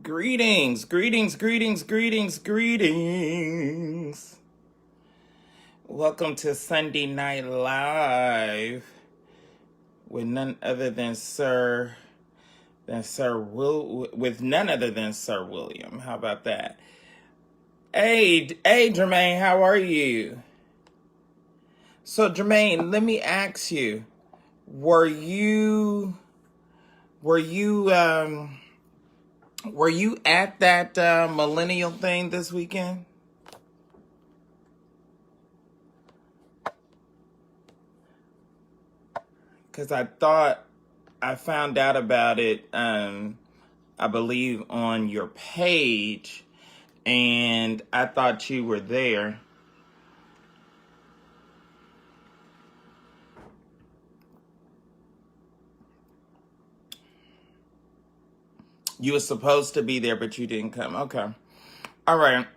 Greetings, greetings, greetings, greetings, greetings. Welcome to Sunday Night Live with none other than Sir William. How about that? Hey, Jermaine, how are you? So, Jermaine, let me ask you, were you at that millennial thing this weekend? Because I thought I found out about it, I believe, on your page, and I thought you were there. You were supposed to be there, but you didn't come. Okay. All right.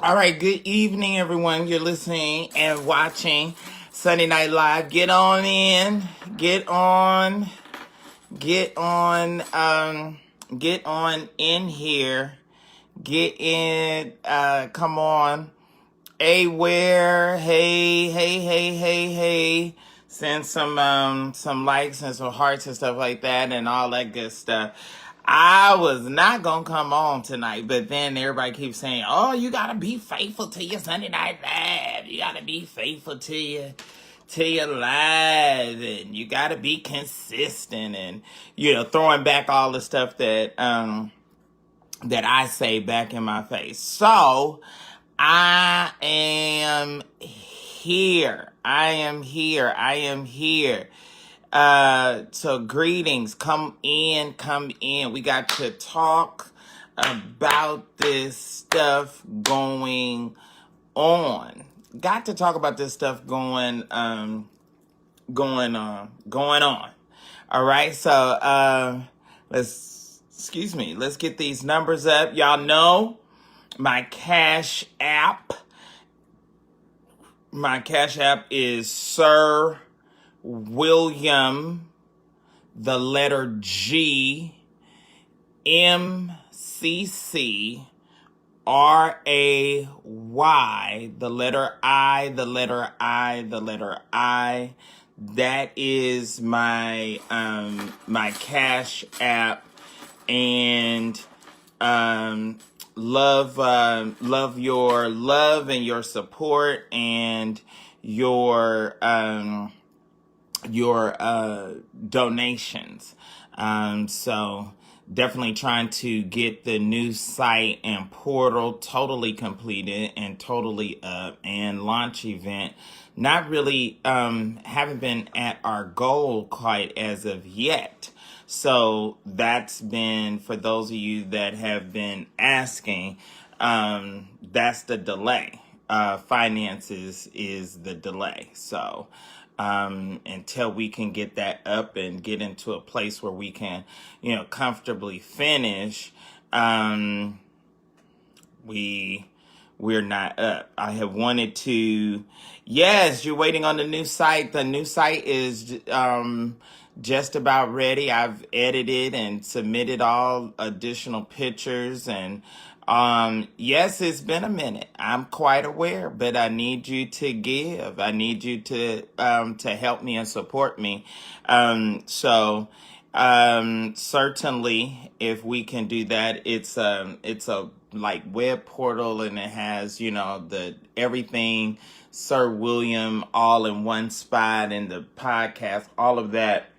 All right. Good evening, everyone. You're listening and watching Sunday Night Live. Get on in. Get on in here. Get in. Come on. Hey, where? Hey. Send some likes and some hearts and stuff like that and all that good stuff. I was not gonna come on tonight, but then everybody keeps saying, "Oh, you gotta be faithful to your Sunday Night Live. You gotta be faithful to your live, and you gotta be consistent," and throwing back all the stuff that I say back in my face. So I am here. So greetings. Come in. We got to talk about this stuff going on. Going on. All right. So let's get these numbers up. Y'all know my Cash App is Sir William, the letter G, MCC, RAY, the letter I. That is my my Cash App, and love your love and your support and your donations. So definitely trying to get the new site and portal totally completed and totally up, and launch event not really haven't been at our goal quite as of yet. So that's been, for those of you that have been asking, that's the delay. Finances is the delay. So until we can get that up and get into a place where we can, comfortably finish, we're not up. I have wanted to. Yes, you're waiting on the new site. The new site is just about ready. I've edited and submitted all additional pictures, and yes, it's been a minute. I'm quite aware, but I need you to give. I need you to help me and support me. So certainly, if we can do that, it's a like web portal, and it has the everything Sir William all in one spot, and the podcast, all of that.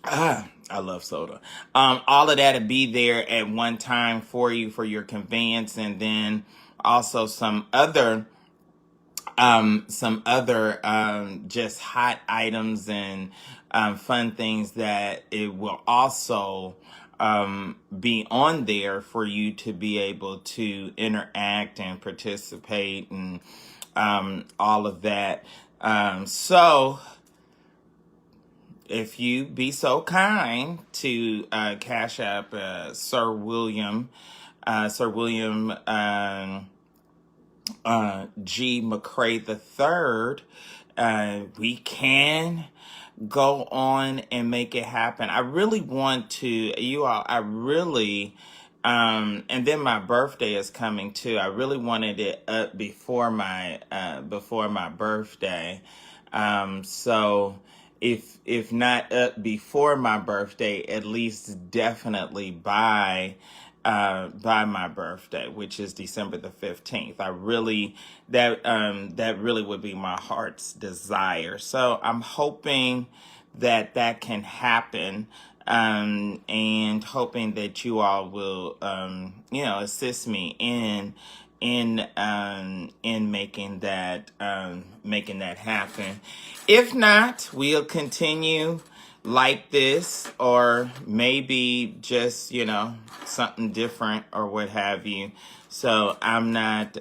I love soda. All of that to be there at one time for you, for your convenience, and then also some other just hot items and fun things that it will also be on there for you to be able to interact and participate and all of that. So if you be so kind to Cash App Sir William G. McCrae III, we can go on and make it happen. I really want to, you all, I really, and then my birthday is coming too. I really wanted it up before my birthday. So if not up before my birthday, at least definitely by my birthday, which is December the 15th. I really, that really would be my heart's desire. So I'm hoping that that can happen, and hoping that you all will, assist me in making that happen. If not, we'll continue like this, or maybe just, something different or what have you. So I'm not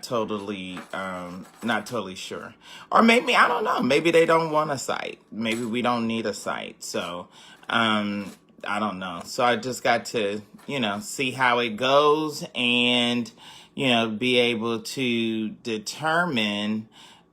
totally sure. Or maybe, I don't know, maybe they don't want a site. Maybe we don't need a site. So I don't know. So I just got to, see how it goes, and, be able to determine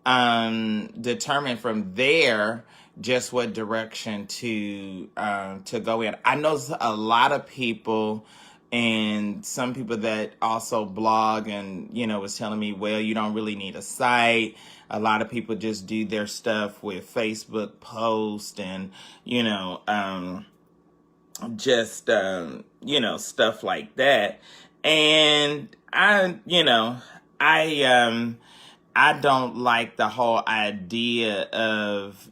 from there just what direction to go in. I know a lot of people, and some people that also blog, and was telling me, well, you don't really need a site. A lot of people just do their stuff with Facebook posts, and stuff like that. And I don't like the whole idea of,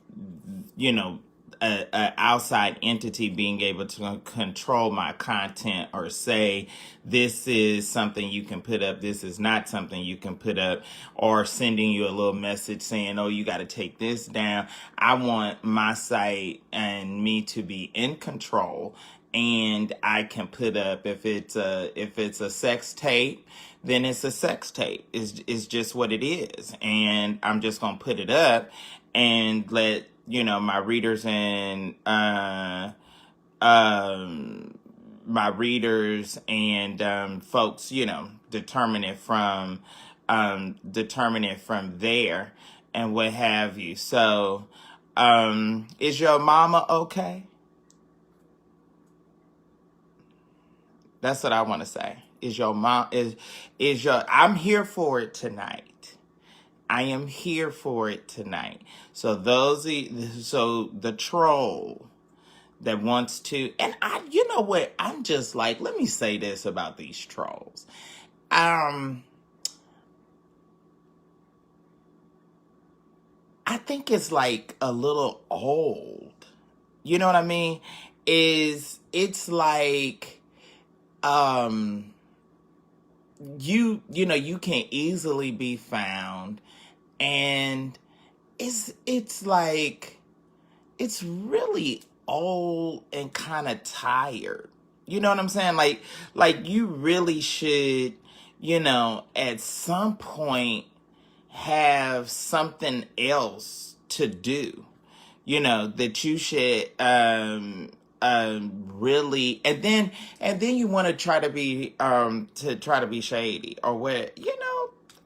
a outside entity being able to control my content, or say this is something you can put up, this is not something you can put up, or sending you a little message saying, oh, you got to take this down. I want my site and me to be in control, and I can put up, if it's a sex tape, then it's a sex tape. It's just what it is, and I'm just gonna put it up and let my readers and folks determine it from there, and what have you. So is your mama okay? That's what I want to say. Is your mom is your I'm here for it tonight. I am here for it tonight. So so the troll that wants to, and you know what? I'm just like, let me say this about these trolls. I think it's like a little old. You know what I mean? It's like, you can easily be found, and it's like, it's really old and kind of tired. You know what I'm saying? Like you really should, at some point have something else to do. That you should really, and then you want to try to be shady, or what,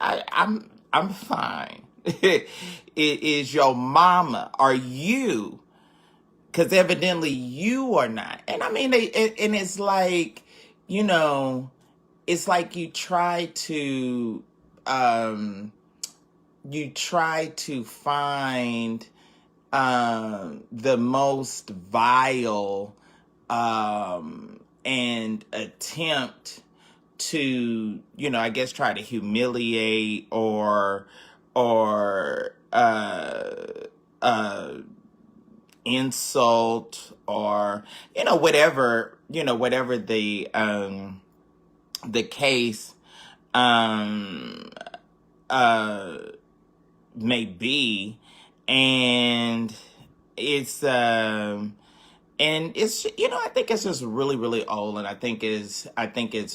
I'm fine. It is your mama. Are you? Because evidently you are not. And I mean, and it's like, it's like you try to find the most vile, and attempt to, I guess, try to humiliate, or insult, or whatever the case may be. And it's I think it's just really, really old, and I think it's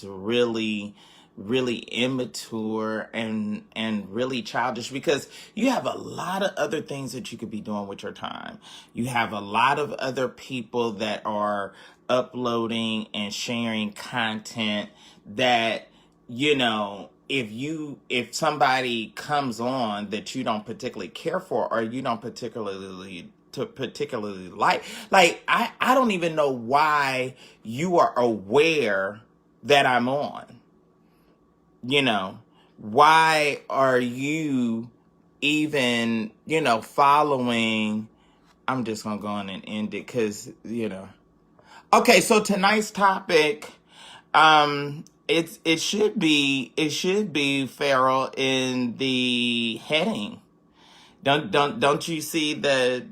really, really immature, and really childish, because you have a lot of other things that you could be doing with your time. You have a lot of other people that are uploading and sharing content that, if somebody comes on that you don't particularly care for or you don't particularly like I don't even know why you are aware that I'm on. You know, why are you even, following? I'm just gonna go on and end it because, Okay, so tonight's topic, it should be Farrell in the heading. Don't you see the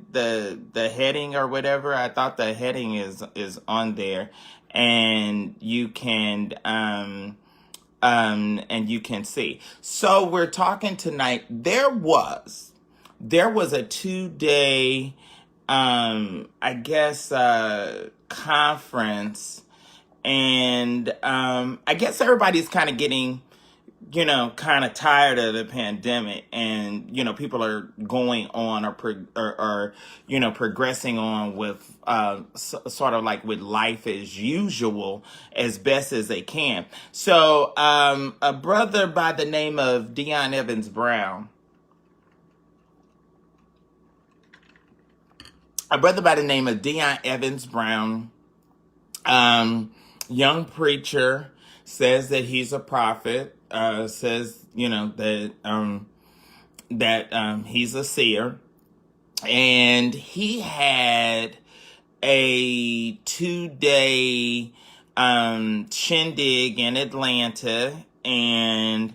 heading or whatever? I thought the heading is on there, and you can see. So we're talking tonight. There was a 2-day I guess conference, and I guess everybody's kind of getting kind of tired of the pandemic, and people are going on or progressing on with sort of like with life as usual as best as they can. So a brother by the name of Dion Evans Brown, young preacher, says that he's a prophet, says that he's a seer, and he had a 2-day shindig in Atlanta, and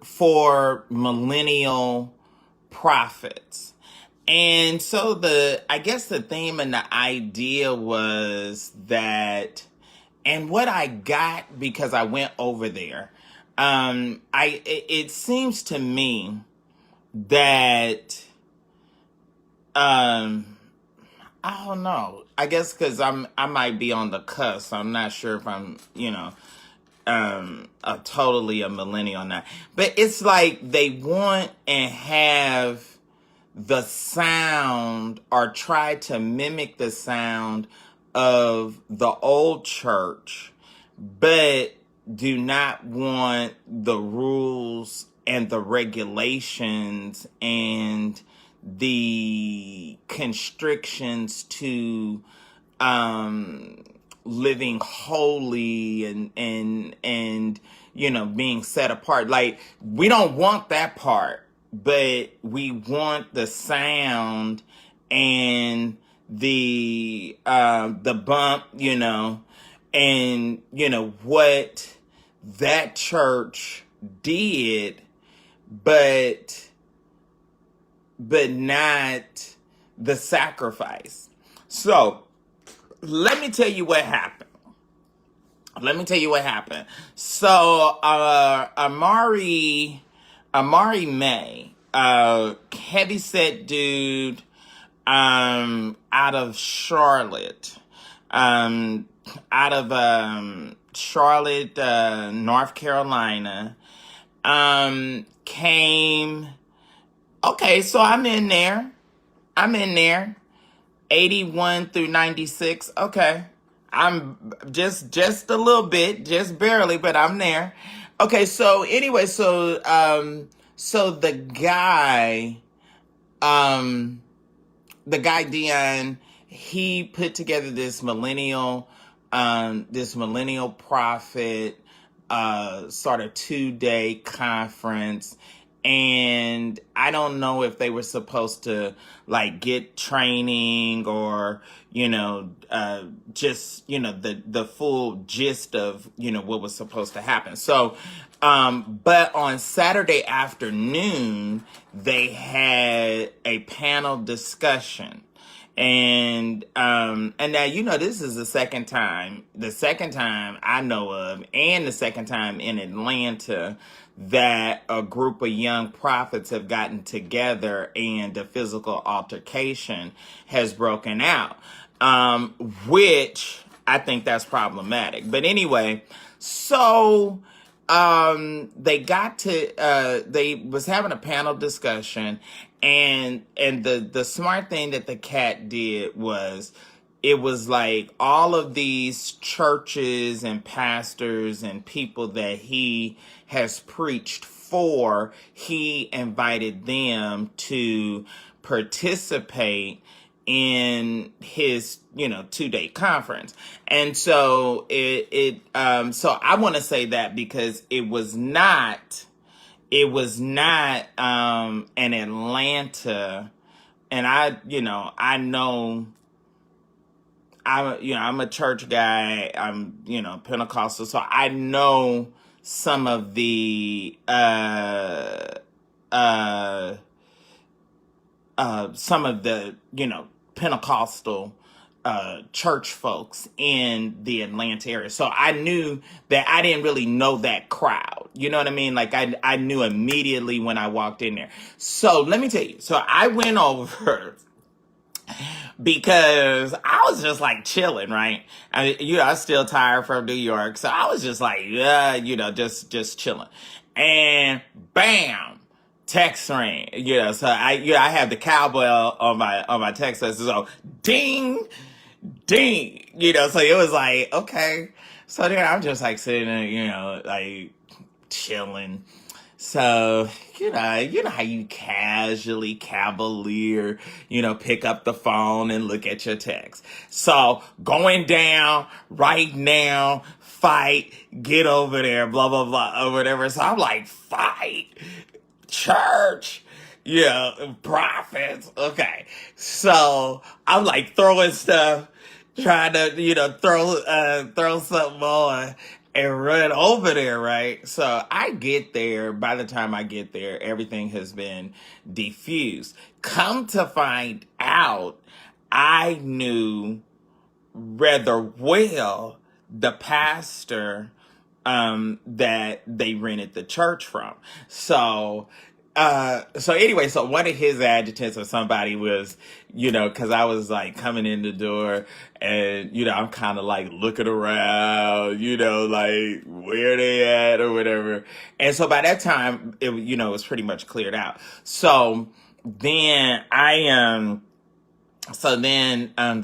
for millennial prophets. And so I guess the theme and the idea was that, and what I got because I went over there, it seems to me that, I don't know. I guess because I might be on the cusp. I'm not sure if I'm, totally a millennial now. But it's like they want and have the sound or try to mimic the sound of the old church, but do not want the rules and the regulations and the constrictions to living holy and being set apart. Like, we don't want that part, but we want the sound and the bump, and what that church did, but not the sacrifice. So let me tell you what happened. So Amari May, heavyset dude, out of Charlotte, North Carolina, came. Okay, so I'm in there. 81 through 96. Okay. I'm just a little bit, just barely, but I'm there. Okay, so anyway, so the guy Dion, he put together this millennial prophet sort of 2-day conference. And I don't know if they were supposed to like get training or, just, the full gist of, what was supposed to happen. So, but on Saturday afternoon, they had a panel discussion. And now, this is the second time I know of, and the second time in Atlanta, that a group of young prophets have gotten together and a physical altercation has broken out, which I think that's problematic. But anyway, so they was having a panel discussion, and the smart thing that the cat did was it was like all of these churches and pastors and people that he has preached for, he invited them to participate in his 2-day conference. And so so I want to say that because it was not an Atlanta, and I know I'm a church guy. I'm Pentecostal, so I know some of the uh Pentecostal church folks in the Atlanta area. So I knew that I didn't really know that crowd. You know what I mean? Like I knew immediately when I walked in there. So let me tell you. So I went over because I was just like chilling, right? I was still tired from New York, so I was just like, yeah, just chilling. And bam, text ring. So I have the cowbell on my text message. So ding, ding. So it was like, okay. So then I'm just like sitting there, like chilling. So, how you casually, cavalier, pick up the phone and look at your text. So, going down right now, fight, get over there, blah, blah, blah, or whatever. So I'm like, fight, church, prophets. Okay. So I'm like throwing stuff, trying to, throw something on and run over there, right? So I get there. By the time I get there, everything has been diffused. Come to find out, I knew rather well the pastor that they rented the church from. So anyway, so one of his adjutants or somebody was, cause I was like coming in the door and, I'm kind of like looking around, like where they at or whatever. And so by that time, it was pretty much cleared out. So then the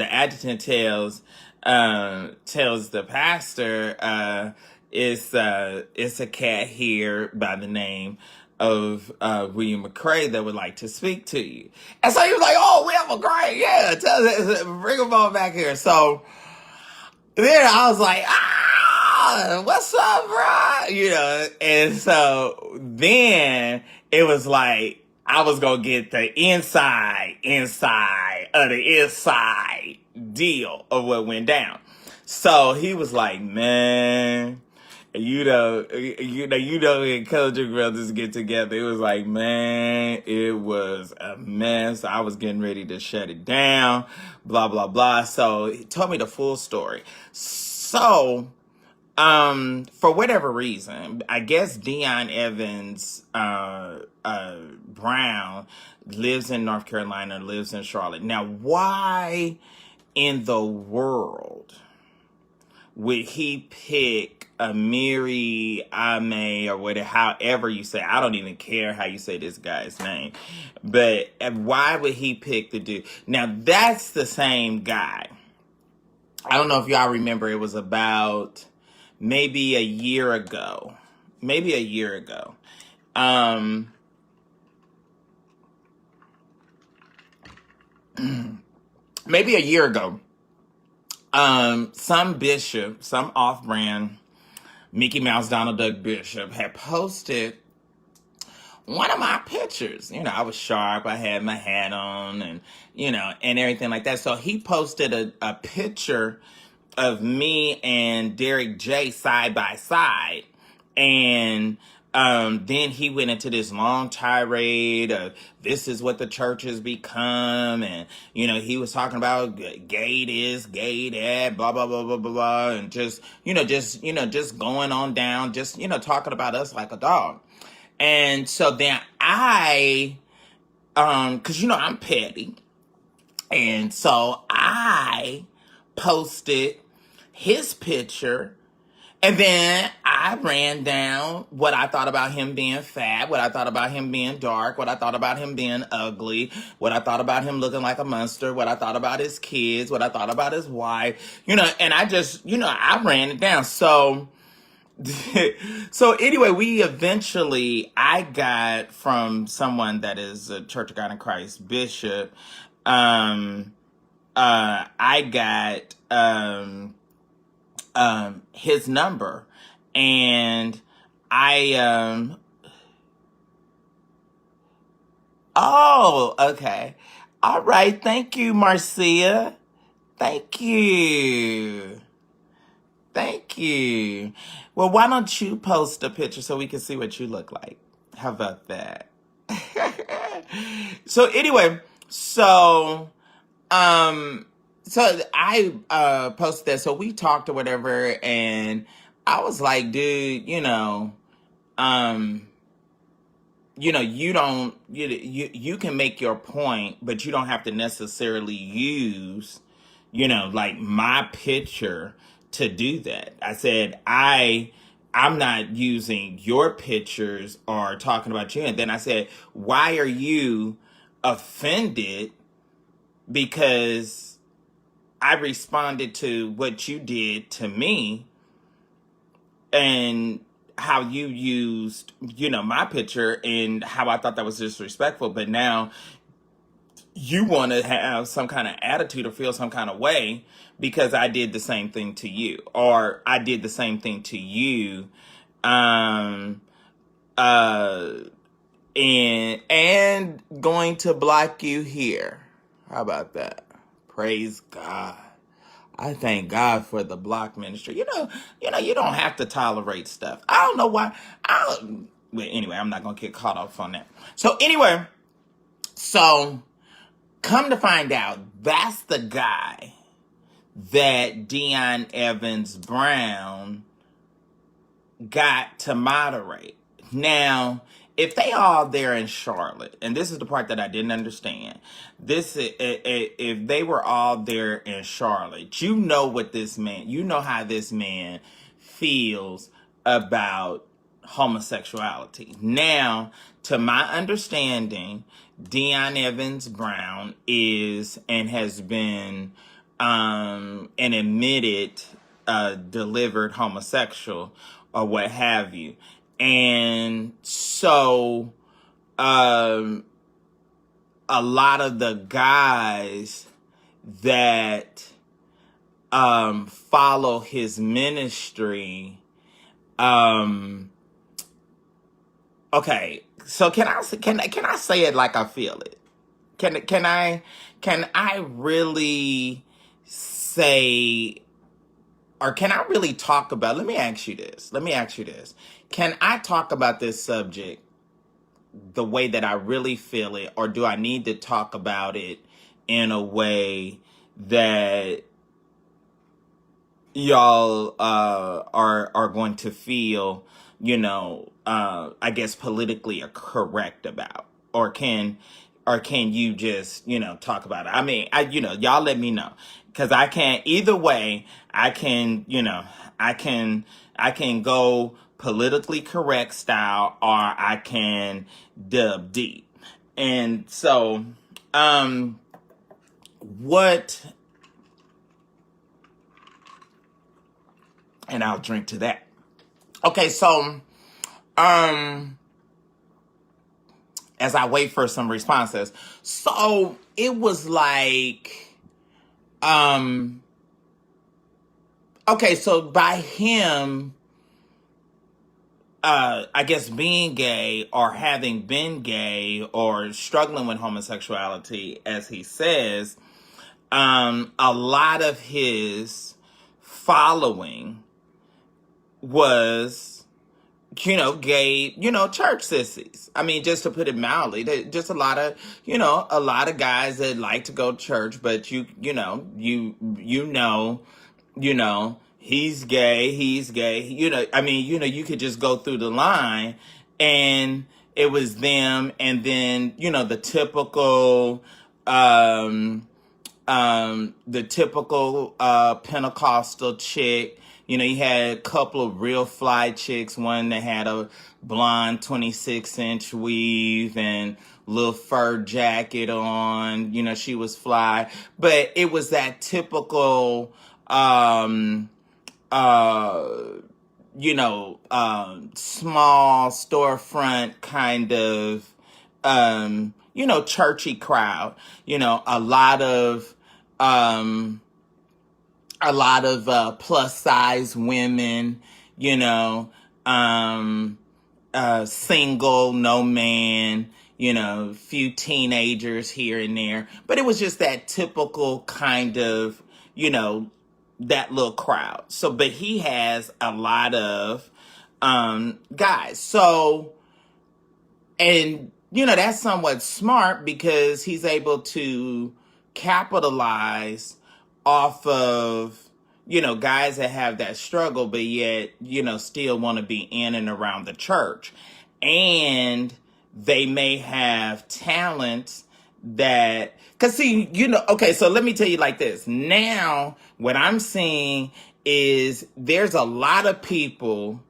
adjutant tells the pastor, it's a cat here by the name of William McCrae that would like to speak to you. And so he was like, oh, William McCrae, yeah, bring him on back here. So then I was like, what's up, bro? And so then it was like, I was going to get the inside of the inside deal of what went down. So he was like, man, when Culture Brothers get together, it was like, man, it was a mess. I was getting ready to shut it down, blah, blah, blah. So he told me the full story. So, for whatever reason, I guess Dion Evans, Brown lives in North Carolina, lives in Charlotte. Now, why in the world would he pick Amiri Ame or whatever, however you say? I don't even care how you say this guy's name, but why would he pick the dude? Now, that's the same guy. I don't know if y'all remember, it was about maybe a year ago. Maybe a year ago. Some bishop, some off-brand Mickey Mouse Donald Duck bishop had posted one of my pictures. I was sharp. I had my hat on and, and everything like that. So he posted a picture of me and Derek J side by side. And then he went into this long tirade of this is what the church has become. And, he was talking about gay this, gay that, blah, blah, blah, blah, blah, blah. And just going on down, just, talking about us like a dog. And so then cause I'm petty. And so I posted his picture And then I ran down what I thought about him being fat, what I thought about him being dark, what I thought about him being ugly, what I thought about him looking like a monster, what I thought about his kids, what I thought about his wife, and I just, I ran it down. So, so anyway, I got from someone that is a Church of God in Christ bishop, I got, his number, and I oh, okay, all right, thank you, Marcia, thank you, thank you. Well, why don't you post a picture so we can see what you look like? How about that? So anyway, so um, so I posted that. So we talked or whatever, and I was like, dude, um, you don't you can make your point, but you don't have to necessarily use, like my picture to do that. I said I'm not using your pictures or talking about you. And then I said, why are you offended because I responded to what you did to me and how you used, my picture and how I thought that was disrespectful. But now you want to have some kind of attitude or feel some kind of way because I did the same thing to you, or I did the same thing to you. Um, uh, and going to block you here. How about that? Praise God. I thank God for the block ministry. You don't have to tolerate stuff. I don't know why. Well, anyway, I'm not gonna get caught off on that. So anyway, so come to find out, that's the guy that Dion Evans Brown got to moderate. Now, if they all there in Charlotte, and this is the part that I didn't understand, if they were all there in Charlotte, what this man, how this man feels about homosexuality. Now, to my understanding, Dion Evans Brown is and has been an admitted delivered homosexual or what have you. And so a lot of the guys that follow his ministry, okay, so can I say it like I feel it? Can I really say, or can I really talk about, let me ask you this. Can I talk about this subject the way that I really feel it, or do I need to talk about it in a way that y'all are going to feel, I guess politically correct about, or can you just, talk about it? I mean, y'all let me know, because I can't, either way, I can go politically correct style, or I can dub deep. And so, what, and I'll drink to that. Okay, so, as I wait for some responses, so it was like, okay, so by him, I guess being gay or having been gay or struggling with homosexuality, as he says, a lot of his following was, gay, church sissies. I mean, just to put it mildly, just a lot of guys that like to go to church, but he's gay, I mean, you could just go through the line and it was them. And then, the typical, the typical Pentecostal chick. You know, you had a couple of real fly chicks, one that had a blonde 26-inch weave and little fur jacket on. You know, she was fly. But it was that typical, uh, small storefront kind of, churchy crowd. You know, um, a lot of plus size women, you know, single, no man, few teenagers here and there. But it was just that typical kind of, that little crowd. So, but he has a lot of guys. So, and, that's somewhat smart because he's able to capitalize off of, guys that have that struggle, but yet, still want to be in and around the church. And they may have talents that, because see, okay, so let me tell you like this. Now, what I'm seeing is there's a lot of people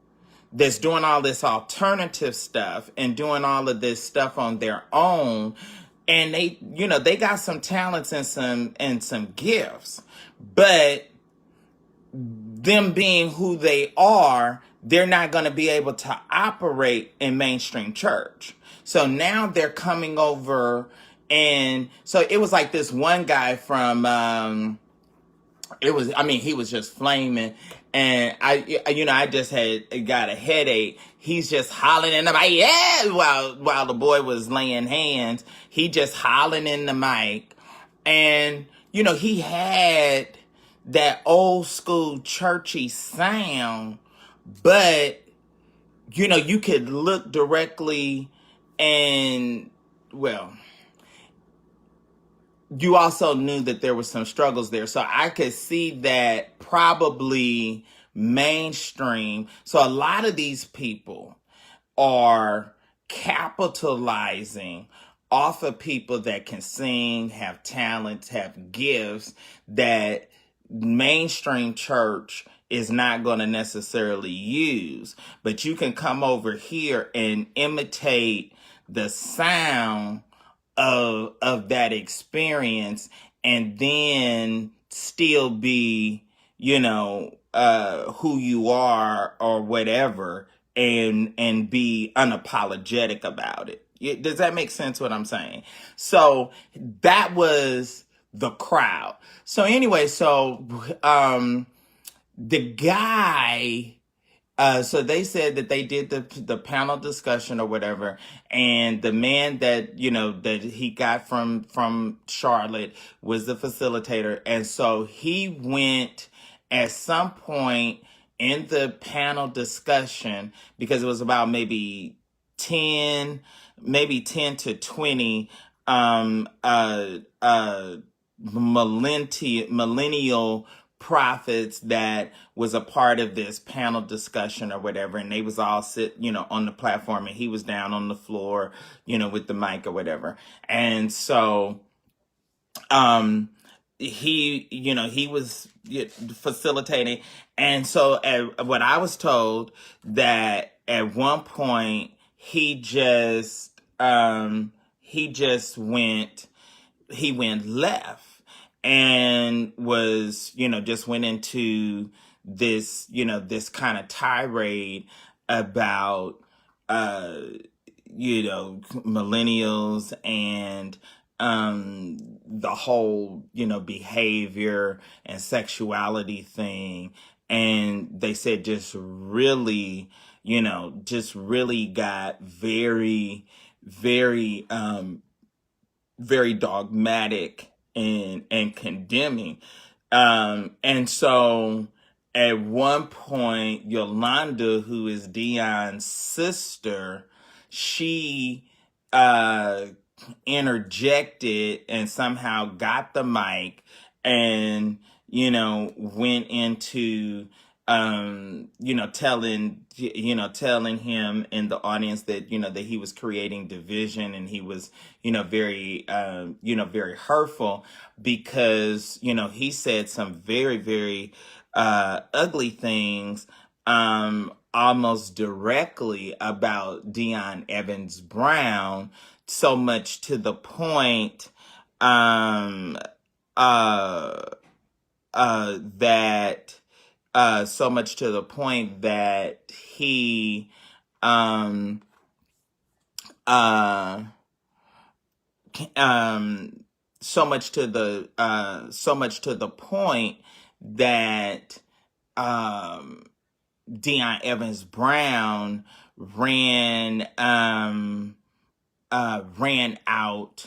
that's doing all this alternative stuff and doing all of this stuff on their own. And they got some talents and some gifts, but them being who they are, they're not going to be able to operate in mainstream church. So now they're coming over, and so it was like this one guy from, he was just flaming, and I just got a headache. He's just hollering in the mic, yeah, while the boy was laying hands, he just hollering in the mic, and he had that old school churchy sound, but you could look directly, and well, you also knew that there were some struggles there. So I could see that probably mainstream. So a lot of these people are capitalizing off of people that can sing, have talents, have gifts that mainstream church is not going to necessarily use. But you can come over here and imitate the sound of that experience, and then still be, who you are or whatever, and be unapologetic about it. Does that make sense what I'm saying? So that was the crowd. So anyway, the guy, so they said that they did the panel discussion or whatever, and the man that that he got from Charlotte was the facilitator, and so he went at some point in the panel discussion, because it was about maybe 10 to 20 millennial prophets that was a part of this panel discussion or whatever, and they was all sit on the platform, and he was down on the floor with the mic or whatever. And so he was facilitating, and so what I was told, that at one point he went left, and was, just went into this, this kind of tirade about, millennials and the whole, behavior and sexuality thing. And they said just really got very, very, very dogmatic and condemning. And so at one point, Yolanda, who is Dion's sister, she interjected and somehow got the mic and, went into telling him in the audience that, that he was creating division, and he was, very hurtful, because, he said some very, very, ugly things, almost directly about Deion Evans Brown, so much to the point, um, uh, that so much to the point that he um uh um so much to the point that Deion Evans Brown ran out,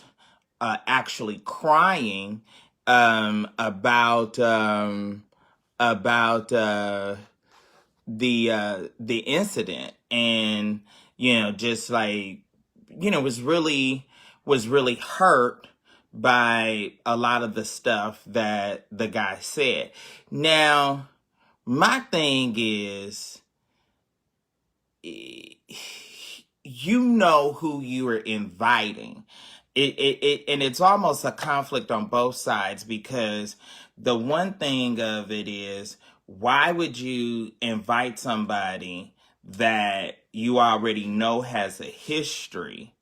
actually crying, about the incident, and just like, was really hurt by a lot of the stuff that the guy said. Now, my thing is, you know who you are inviting. And it's almost a conflict on both sides, because the one thing of it is, why would you invite somebody that you already know has a history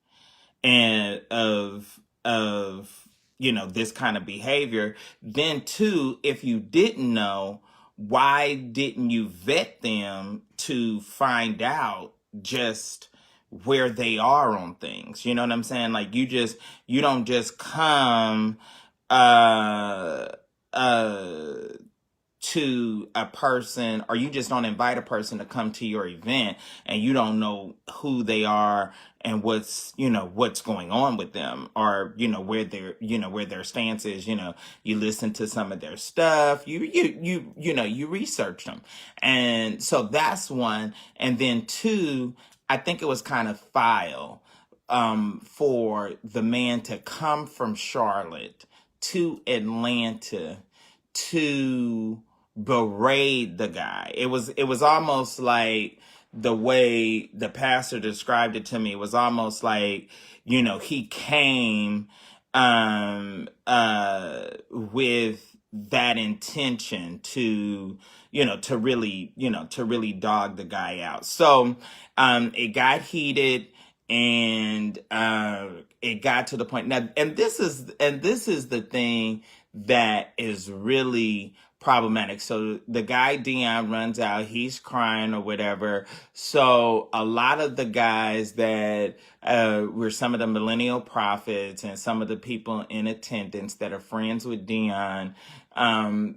and of this kind of behavior? Then two, if you didn't know, why didn't you vet them to find out just where they are on things? You know what I'm saying? Like, you don't just come uh uh to a person, or you just don't invite a person to come to your event, and you don't know who they are and what's going on with them, or where their stance is. You listen to some of their stuff, you research them. And so that's one. And then two, I think it was kind of foul, for the man to come from Charlotte to Atlanta to berate the guy. It was almost like, the way the pastor described it to me, it was almost like, he came with that intention to really dog the guy out. So it got heated, and it got to the point now, and this is the thing that is really problematic. So the guy Dion runs out, he's crying or whatever. So a lot of the guys that were some of the millennial prophets, and some of the people in attendance that are friends with Dion,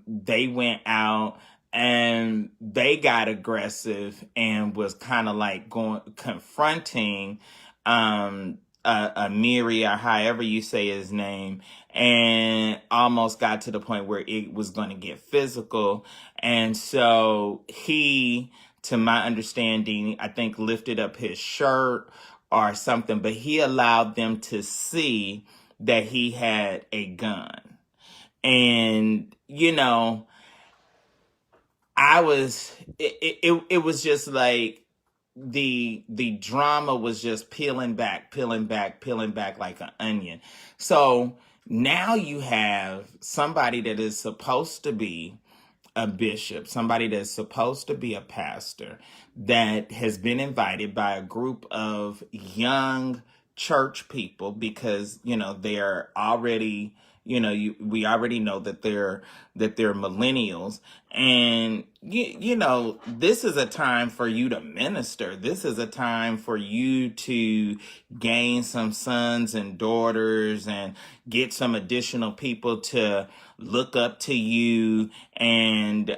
they went out and they got aggressive, and was kind of like confronting Amiri, or however you say his name, and almost got to the point where it was going to get physical. And so he, to my understanding, I think lifted up his shirt or something, but he allowed them to see that he had a gun. And, it was just like, the drama was just peeling back like an onion. So now you have somebody that is supposed to be a bishop, somebody that's supposed to be a pastor, that has been invited by a group of young church people, because they're already, we already know that they're millennials. And this is a time for you to minister. This is a time for you to gain some sons and daughters, and get some additional people to look up to you, and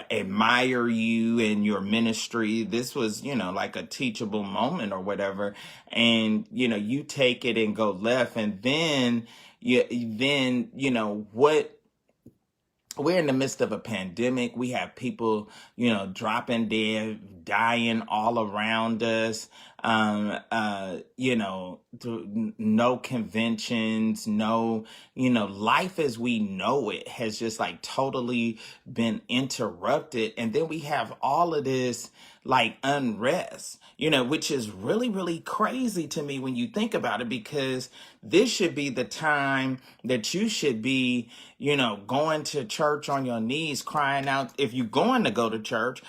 admire you and your ministry. This was like a teachable moment or whatever, and you take it and go left. And then what, we're in the midst of a pandemic. We have people, dropping dead, dying all around us. no conventions, no, life as we know it has just like totally been interrupted. And then we have all of this like unrest, which is really, really crazy to me when you think about it, because this should be the time that you should be, going to church on your knees, crying out, if you're going to go to church,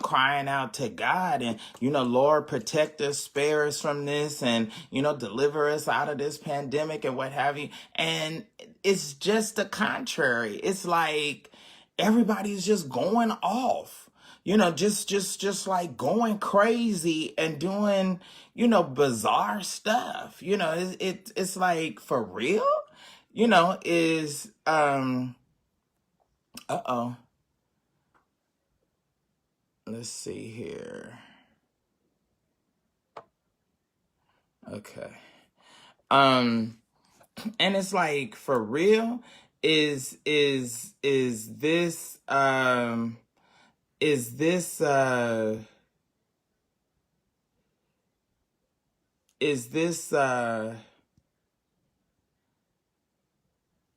crying out to God and, Lord, protect us, spare us from this, and, deliver us out of this pandemic and what have you. And it's just the contrary. It's like everybody's just going off, just like going crazy and doing, bizarre stuff. It's like, for real, is, uh-oh, let's see here. Okay. And it's like, for real, is this, is this, is this,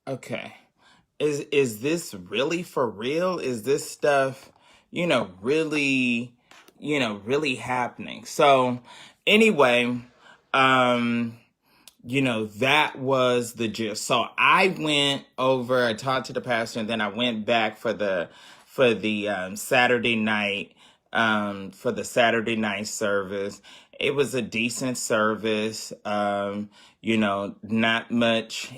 okay. Is this really for real? Is this stuff, really, really happening? So anyway, that was the gist. So I went over, I talked to the pastor, and then I went back for the Saturday night, for the Saturday night service. It was a decent service. Not much.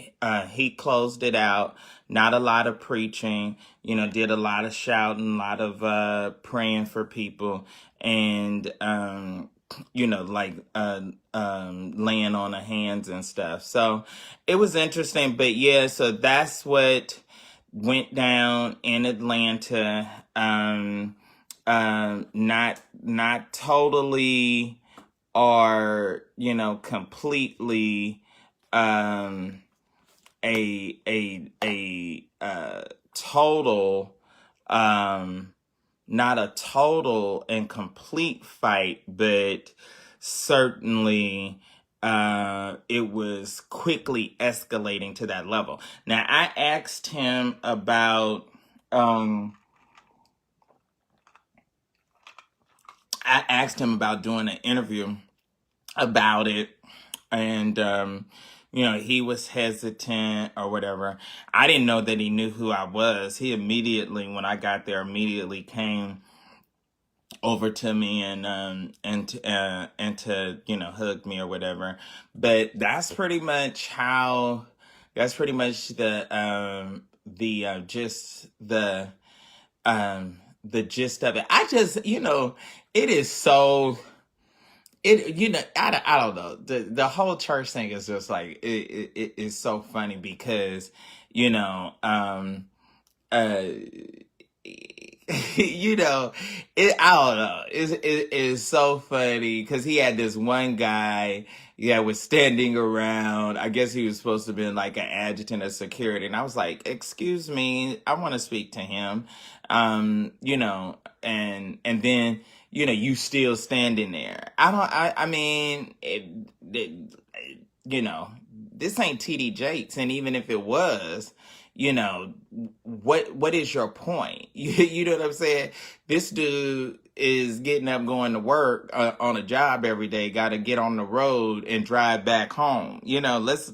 He closed it out. Not a lot of preaching. Did a lot of shouting, a lot of praying for people, and laying on the hands and stuff. So it was interesting. But yeah, so that's what went down in Atlanta. Not totally or completely a total, not a total and complete fight, but certainly it was quickly escalating to that level. Now, I asked him about doing an interview about it, and he was hesitant or whatever. I didn't know that he knew who I was. He immediately, when I got there, immediately over to me and to hug me or whatever. But that's pretty much the gist of it. I just, it is so, I don't know. The whole church thing is just like, it is so funny because, uh, I don't know. It's so funny because he had this one guy, was standing around. I guess he was supposed to be like an adjutant of security, and I was like, "Excuse me, I want to speak to him." And then you still standing there. I mean, this ain't TD Jakes, and even if it was, what is your point? You know what I'm saying? This dude is getting up, going to work on a job every day, got to get on the road and drive back home. Let's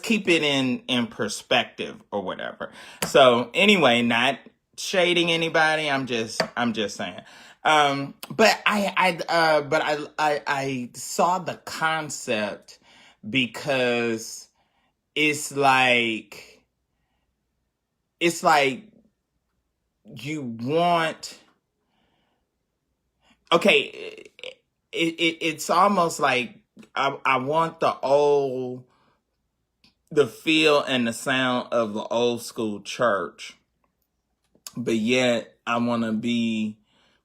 keep it in perspective or whatever. So anyway, not shading anybody. I'm just saying. But I saw the concept because it's like you want, okay, it's almost like I want the feel and the sound of the old school church, but yet I want to be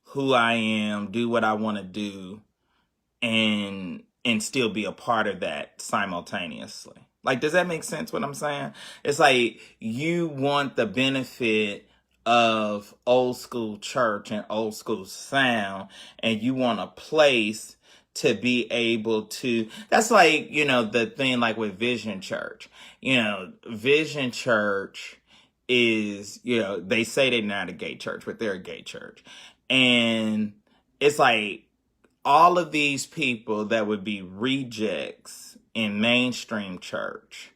who I am, do what I want to do, and still be a part of that simultaneously. Like, does that make sense what I'm saying? It's like you want the benefit of old school church and old school sound, and you want a place to be able to, that's like, the thing like with Vision Church. Vision Church is, they say they're not a gay church, but they're a gay church. And it's like all of these people that would be rejects in mainstream church,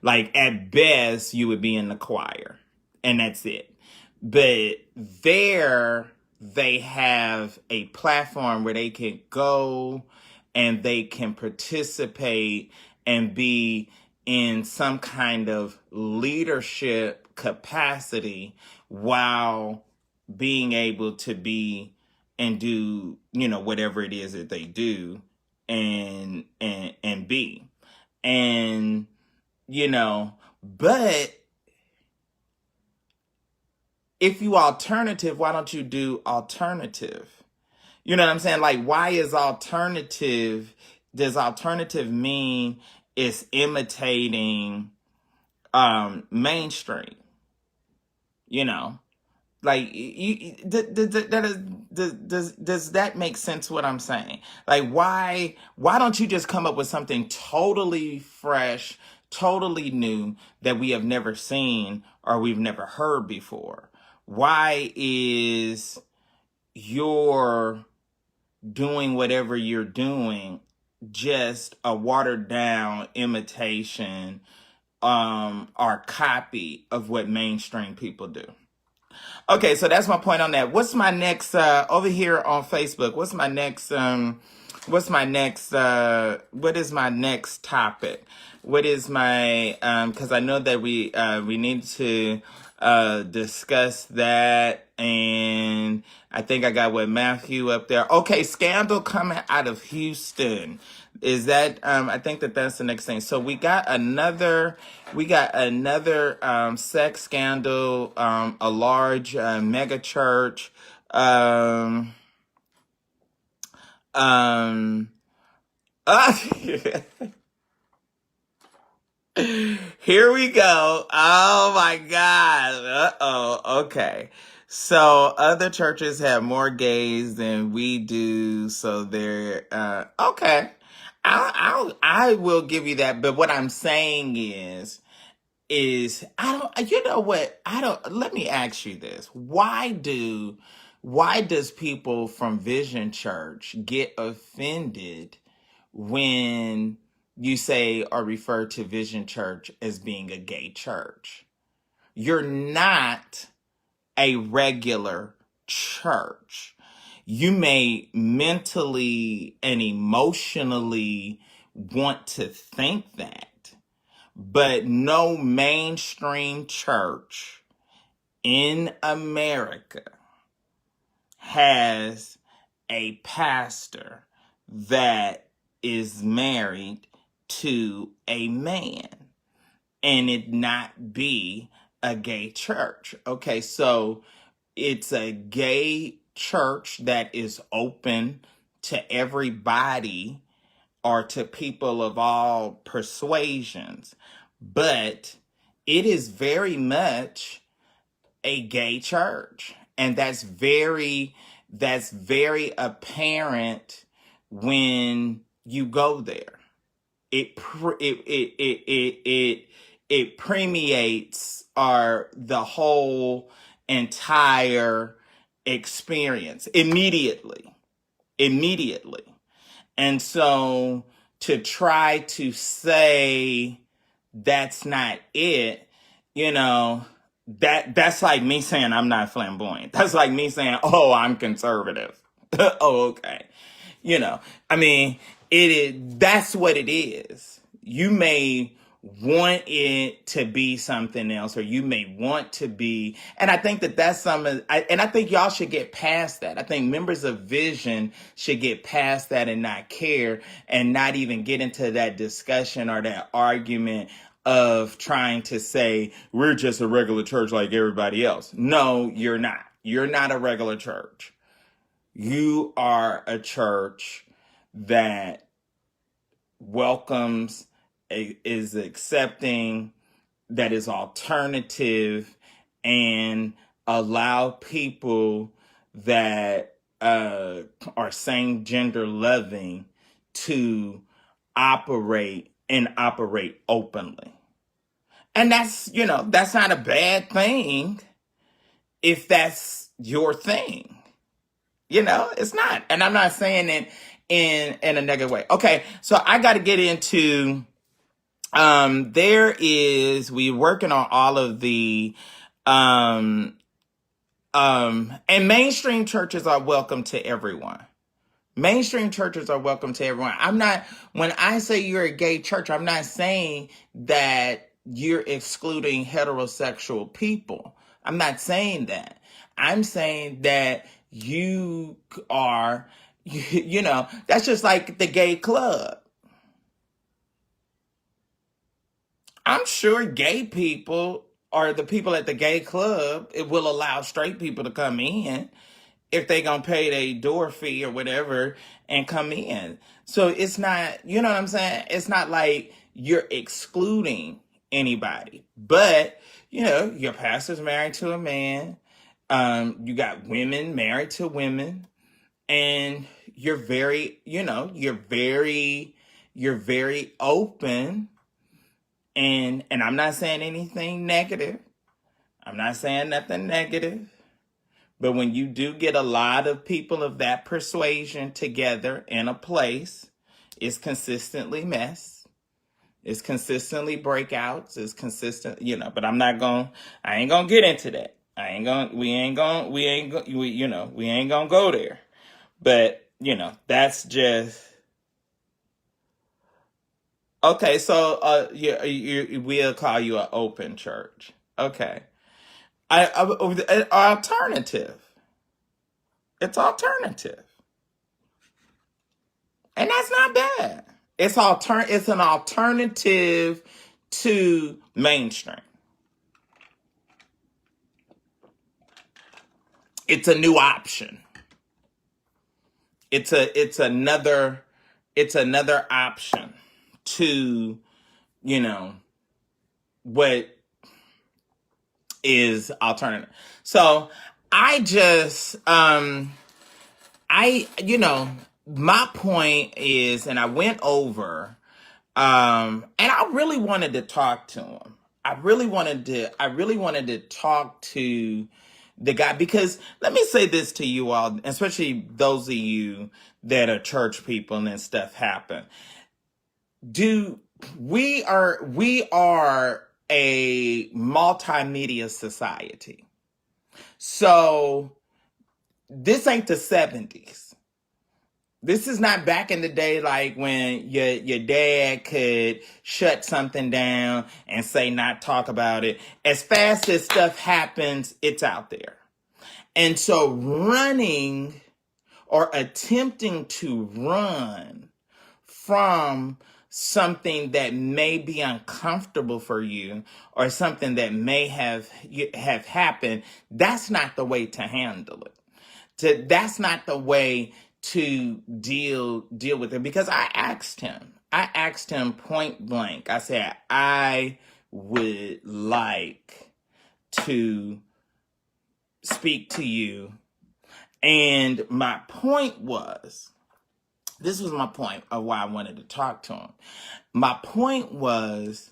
like at best you would be in the choir and that's it. But there they have a platform where they can go and they can participate and be in some kind of leadership capacity while being able to be and do, whatever it is that they do and be. And, but if you alternative, why don't you do alternative? You know what I'm saying? Like, why is alternative? Does alternative mean it's imitating mainstream? Like, does that make sense what I'm saying? Like, why don't you just come up with something totally fresh, totally new that we have never seen or we've never heard before? Why is your doing whatever you're doing just a watered down imitation or copy of what mainstream people do? Okay, so that's my point on that. What's my next over here on Facebook? What is my next topic? What is my because I know that we need to discuss that, and I think I got what Matthew up there. Okay, scandal coming out of Houston. Is that I think that's the next thing. So we got another sex scandal, a large mega church. Here we go. Oh my God. Uh-oh. Okay. So other churches have more gays than we do. So they're, okay. I will give you that. But what I'm saying is let me ask you this. Why does people from Vision Church get offended when you say or refer to Vision Church as being a gay church? You're not a regular church. You may mentally and emotionally want to think that, but no mainstream church in America has a pastor that is married to a man and it not be a gay church. Okay, so it's a gay church that is open to everybody or to people of all persuasions, but it is very much a gay church, and that's very apparent when you go there. It permeates the whole entire experience immediately. And so to try to say that's not it, that's like me saying I'm not flamboyant. That's like me saying, oh, I'm conservative. Oh, okay. I mean, that's what it is. You may want it to be something else, or you may want to be, and I think that's something, and I think y'all should get past that. I think members of Vision should get past that and not care and not even get into that discussion or that argument of trying to say we're just a regular church like everybody else. No, you're not. You're not a regular church. You are a church that welcomes, is accepting, that is alternative, and allow people that are same gender loving to operate openly. And that's not a bad thing if that's your thing. It's not. And I'm not saying it in a negative way. Okay, so I got to get into we're working on all of the and mainstream churches are welcome to everyone. Mainstream churches are welcome to everyone. When I say you're a gay church, I'm not saying that you're excluding heterosexual people. I'm not saying that. I'm saying that you are, that's just like the gay club. I'm sure gay people or the people at the gay club, it will allow straight people to come in if they gonna pay their door fee or whatever and come in. So it's not, you know what I'm saying? It's not like you're excluding anybody. But, your pastor's married to a man. You got women married to women. And you're very, you're very open. And I'm not saying anything negative. I'm not saying nothing negative. But when you do get a lot of people of that persuasion together in a place, it's consistently mess. It's consistently breakouts. It's consistent, but I ain't gonna get into that. We ain't gonna go there. But, that's just, okay, so, we'll call you an open church. Okay. Alternative. It's alternative. And that's not bad. It's an alternative to mainstream. It's a new option. It's another option to, what is alternative. So I just my point is, and I went over, and I really wanted to talk to him. I really wanted to talk to the guy, because let me say this to you all, especially those of you that are church people and stuff happen. We are a multimedia society. So this ain't the 70s. This is not back in the day like when your dad could shut something down and say not talk about it. As fast as stuff happens, it's out there. And so running or attempting to run from something that may be uncomfortable for you or something that may have happened, that's not the way to handle it. That's not the way to deal with it. Because I asked him point blank. I said, I would like to speak to you. And my point was, this was my point of why I wanted to talk to him. My point was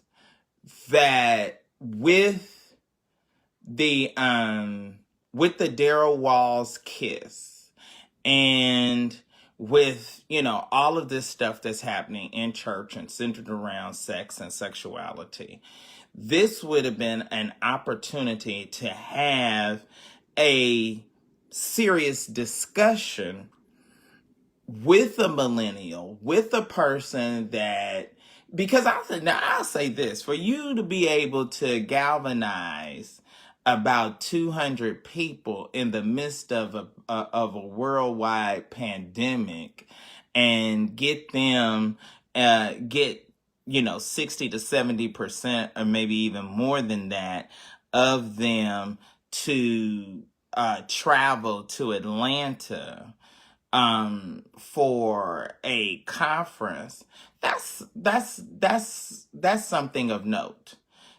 that with the Darryl Walls kiss, and with, all of this stuff that's happening in church and centered around sex and sexuality, this would have been an opportunity to have a serious discussion with a millennial, with a person that, because I'll say this, for you to be able to galvanize about 200 people in the midst of a worldwide pandemic and get them, 60 to 70% or maybe even more than that of them to travel to Atlanta for a conference, that's something of note.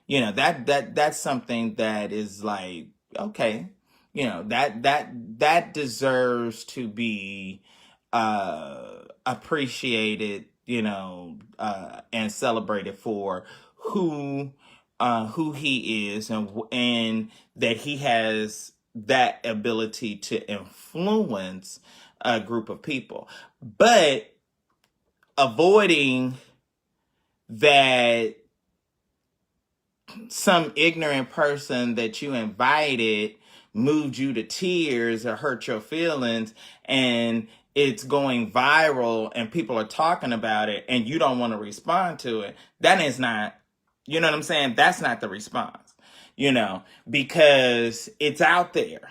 That's something that is like, okay, that deserves to be appreciated, and celebrated for who he is, and that he has that ability to influence a group of people, but avoiding that some ignorant person that you invited moved you to tears or hurt your feelings, and it's going viral and people are talking about it and you don't want to respond to it. That is not, you know what I'm saying? That's not the response, because it's out there.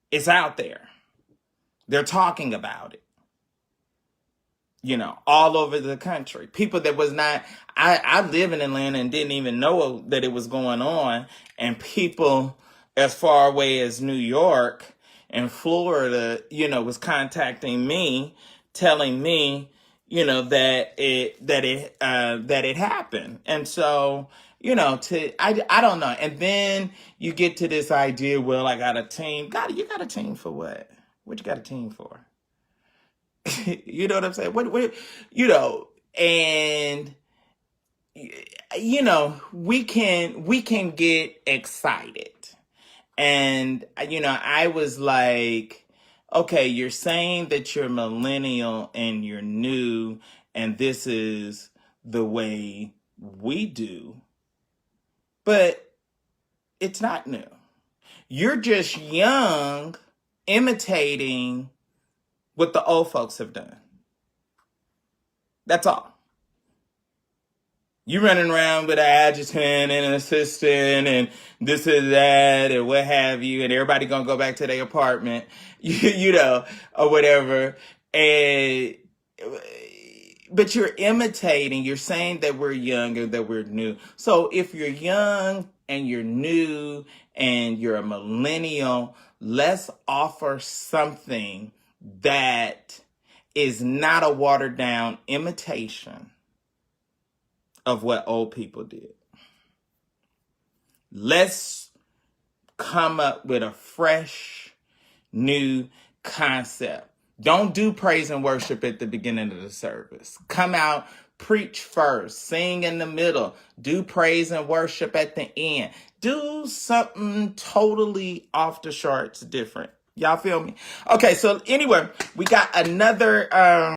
It's out there. They're talking about it, all over the country. People that was not, I live in Atlanta and didn't even know that it was going on. And people as far away as New York and Florida, was contacting me, telling me, that it happened. And so, I don't know. And then you get to this idea, well, I got a team. You got a team for what? What you got a team for? You know what I'm saying? And we can get excited. And I was like, okay, you're saying that you're millennial and you're new and this is the way we do. But it's not new. You're just young, imitating what the old folks have done. That's all. You running around with an adjutant and an assistant and this and that and what have you, and everybody gonna go back to their apartment, or whatever. But you're imitating. You're saying that we're young and that we're new. So if you're young and you're new and you're a millennial, let's offer something that is not a watered down imitation of what old people did. Let's come up with a fresh, new concept. Don't do praise and worship at the beginning of the service. Come out, preach first, sing in the middle, do praise and worship at the end. Do something totally off the charts different. Y'all feel me? Okay, so anyway, we got another